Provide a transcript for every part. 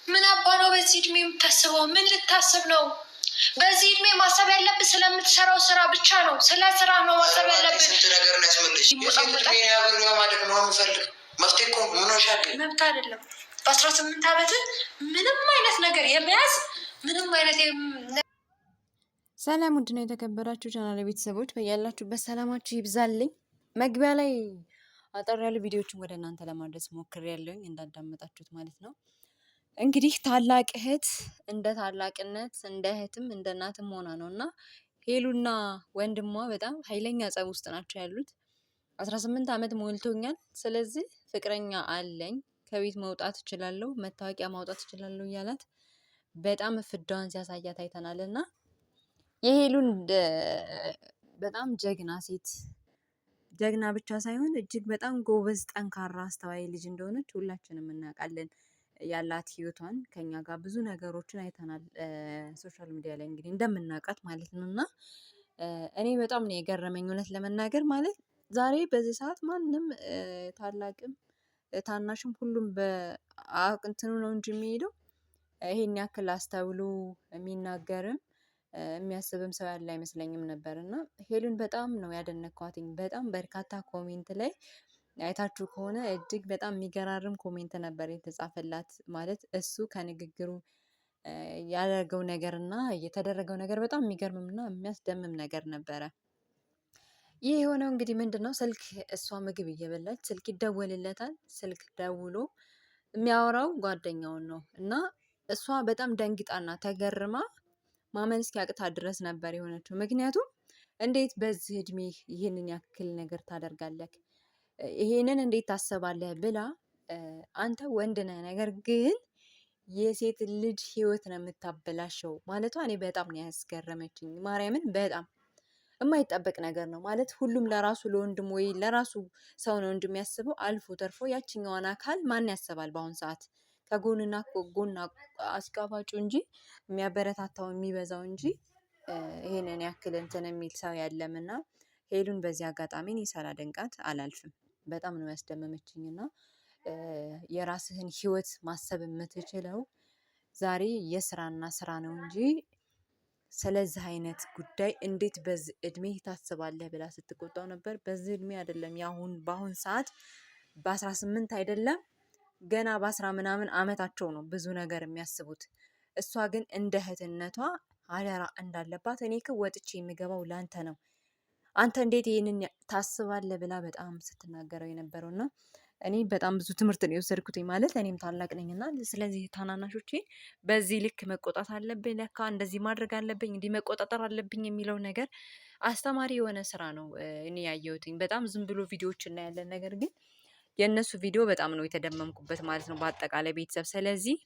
ምን አባ ነው በዚህ እድሜ የምታስበው? ምን ልታስብ ነው? በዚህ እድሜ ማሰብ ያለብህ ስለምትሰራው ስራ ብቻ ነው። ስለ ስራ ነው ማሰብ ያለብህ። ስንት ነገር ያስመልሽ ማለት ነው የምፈልግ መፍትሄ እኮ ምን ሆሻል? መብት አይደለም። በ18 ዓመት ምንም አይነት ነገር የመያዝ ምንም አይነት ሰላም ውድ ነው የተከበራችሁ ቻናል ቤተሰቦች በያላችሁበት ሰላማችሁ ይብዛልኝ። መግቢያ ላይ አጠር ያሉ ቪዲዮዎችን ወደ እናንተ ለማድረስ ሞክሬያለሁኝ እንዳዳመጣችሁት ማለት ነው። እንግዲህ ታላቅ እህት እንደ ታላቅነት እንደ እህትም እንደ እናትም ሆና ነው እና ሄሉና ወንድሟ በጣም ኃይለኛ ጸብ ውስጥ ናቸው ያሉት። 18 ዓመት ሞልቶኛል፣ ስለዚህ ፍቅረኛ አለኝ፣ ከቤት መውጣት እችላለሁ፣ መታወቂያ ማውጣት እችላለሁ እያላት በጣም ፍዳዋን ሲያሳያት አይተናል እና የሄሉን በጣም ጀግና ሴት፣ ጀግና ብቻ ሳይሆን እጅግ በጣም ጎበዝ፣ ጠንካራ፣ አስተዋይ ልጅ እንደሆነች ሁላችንም እናውቃለን። ያላት ህይወቷን ከኛ ጋር ብዙ ነገሮችን አይተናል ሶሻል ሚዲያ ላይ እንግዲህ እንደምናውቃት ማለት ነው። እና እኔ በጣም ነው የገረመኝ እውነት ለመናገር ማለት ዛሬ በዚህ ሰዓት ማንም ታላቅም ታናሽም ሁሉም በአቅንትኑ ነው እንጂ የሚሄደው ይሄን ያክል አስተውሎ የሚናገርም የሚያስብም ሰው ያለ አይመስለኝም ነበር። እና ሄሉን በጣም ነው ያደነኳትኝ። በጣም በርካታ ኮሜንት ላይ አይታችሁ ከሆነ እጅግ በጣም የሚገራርም ኮሜንት ነበር የተጻፈላት። ማለት እሱ ከንግግሩ ያደረገው ነገር እና የተደረገው ነገር በጣም የሚገርምና የሚያስደምም ነገር ነበረ። ይህ የሆነው እንግዲህ ምንድን ነው፣ ስልክ እሷ ምግብ እየበላች ስልክ ይደወልለታል። ስልክ ደውሎ የሚያወራው ጓደኛውን ነው እና እሷ በጣም ደንግጣና ተገርማ ማመን እስኪያቅታ ድረስ ነበር የሆነችው። ምክንያቱም እንዴት በዚህ እድሜ ይህንን ያክል ነገር ታደርጋለህ? ይሄንን እንዴት ታስባለህ? ብላ አንተ ወንድ ነህ፣ ነገር ግን የሴት ልጅ ህይወት ነው የምታበላሸው ማለቷ እኔ በጣም ነው ያስገረመችኝ። ማርያምን በጣም የማይጠበቅ ነገር ነው ማለት ሁሉም ለራሱ ለወንድም ወይ ለራሱ ሰው ነው እንጂ የሚያስበው አልፎ ተርፎ ያችኛዋን አካል ማን ያስባል? በአሁን ሰዓት ከጎንና ጎን አስጋፋጩ እንጂ የሚያበረታታው የሚበዛው እንጂ ይሄንን ያክል እንትን የሚል ሰው ያለምና ሄሉን በዚህ አጋጣሚ እኔ ሳላደንቃት አላልፍም። በጣም ነው ያስደመመችኝ። እና የራስህን ህይወት ማሰብ የምትችለው ዛሬ የስራና ስራ ነው እንጂ ስለዚህ አይነት ጉዳይ እንዴት በዚህ እድሜ ታስባለህ ብላ ስትቆጣው ነበር። በዚህ እድሜ አይደለም በአሁን ሰዓት በ18 አይደለም ገና በ10 ምናምን አመታቸው ነው ብዙ ነገር የሚያስቡት። እሷ ግን እንደ እህትነቷ አደራ እንዳለባት እኔ ወጥቼ የሚገባው ላንተ ነው፣ አንተ እንዴት ይህንን ታስባለህ ብላ በጣም ስትናገረው የነበረው እና እኔ በጣም ብዙ ትምህርት ነው የወሰድኩትኝ። ማለት እኔም ታላቅ ነኝ እና ስለዚህ ታናናሾቼ በዚህ ልክ መቆጣት አለብኝ፣ ለካ እንደዚህ ማድረግ አለብኝ፣ እንዲህ መቆጣጠር አለብኝ የሚለው ነገር አስተማሪ የሆነ ስራ ነው እኔ ያየሁትኝ። በጣም ዝም ብሎ ቪዲዮዎች እናያለን፣ ነገር ግን የእነሱ ቪዲዮ በጣም ነው የተደመምኩበት ማለት ነው በአጠቃላይ ቤተሰብ። ስለዚህ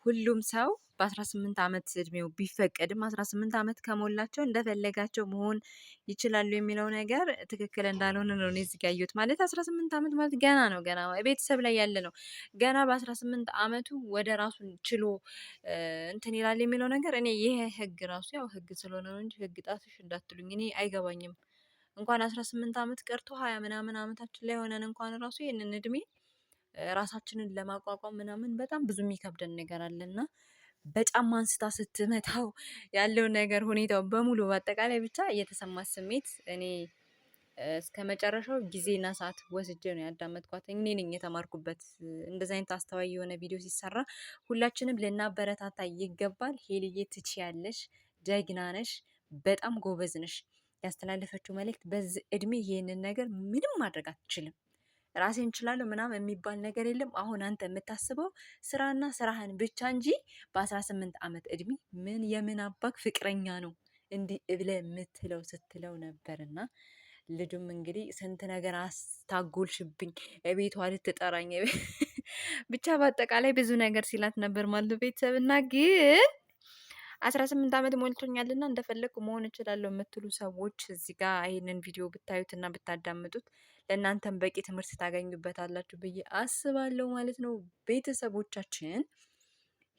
ሁሉም ሰው በ18 ዓመት እድሜው ቢፈቀድም 18 ዓመት ከሞላቸው እንደፈለጋቸው መሆን ይችላሉ የሚለው ነገር ትክክል እንዳልሆነ ነው እኔ እዚህ ጋር ያየሁት። ማለት 18 ዓመት ማለት ገና ነው፣ ገና ቤተሰብ ላይ ያለ ነው። ገና በ18 ዓመቱ ወደ ራሱን ችሎ እንትን ይላል የሚለው ነገር እኔ ይሄ ህግ ራሱ ያው ህግ ስለሆነ ነው እንጂ ህግ ጣትሽ እንዳትሉኝ እኔ አይገባኝም። እንኳን 18 ዓመት ቀርቶ 20 ምናምን ዓመታችን ላይ ሆነን እንኳን ራሱ ይህንን እድሜ ራሳችንን ለማቋቋም ምናምን በጣም ብዙ የሚከብደን ነገር አለና በጫማ አንስታ ስትመታው ያለው ነገር ሁኔታው በሙሉ በአጠቃላይ ብቻ የተሰማት ስሜት እኔ እስከ መጨረሻው ጊዜና ሰዓት ወስጄ ነው ያዳመጥኳት። እኔ ነኝ የተማርኩበት። እንደዚህ አይነት አስተዋይ የሆነ ቪዲዮ ሲሰራ ሁላችንም ልናበረታታ ይገባል። ሄልዬ ትችያለሽ፣ ጀግና ነሽ፣ በጣም ጎበዝ ነሽ። ያስተላለፈችው መልእክት በዚህ እድሜ ይሄንን ነገር ምንም ማድረግ አትችልም፣ ራሴን እንችላለሁ ምናምን የሚባል ነገር የለም። አሁን አንተ የምታስበው ስራና ስራህን ብቻ እንጂ በ18 ዓመት እድሜ ምን የምን አባክ ፍቅረኛ ነው እንዲህ ብለህ የምትለው ስትለው ነበርና ልጁም እንግዲህ ስንት ነገር አስታጎልሽብኝ፣ ቤቷ ልትጠራኝ ብቻ በአጠቃላይ ብዙ ነገር ሲላት ነበር ማለት ቤተሰብ እና ግን 18 ዓመት ሞልቶኛልና እንደፈለግኩ መሆን እችላለሁ የምትሉ ሰዎች እዚህ ጋር ይህንን ቪዲዮ ብታዩትና ብታዳምጡት ለእናንተም በቂ ትምህርት ታገኙበታላችሁ ብዬ አስባለሁ ማለት ነው። ቤተሰቦቻችን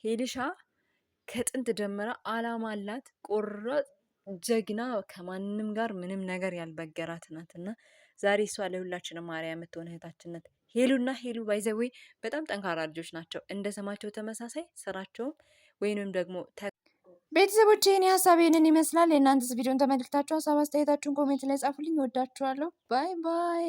ሄልሻ ከጥንት ጀምራ አላማ አላት፣ ቆራጥ ጀግና፣ ከማንም ጋር ምንም ነገር ያልበገራት ናት እና ዛሬ እሷ ለሁላችንም ማርያም የምትሆን እህታችን ናት። ሄሉና ሄሉ ባይዘዌ በጣም ጠንካራ ልጆች ናቸው። እንደ ስማቸው ተመሳሳይ ስራቸውም ወይንም ደግሞ ቤተሰቦች ይህን ሀሳብ ይህንን ይመስላል። የእናንተስ ቪዲዮን ተመልክታችሁ ሀሳብ አስተያየታችሁን ኮሜንት ላይ ጻፉልኝ። ወዳችኋለሁ። ባይ ባይ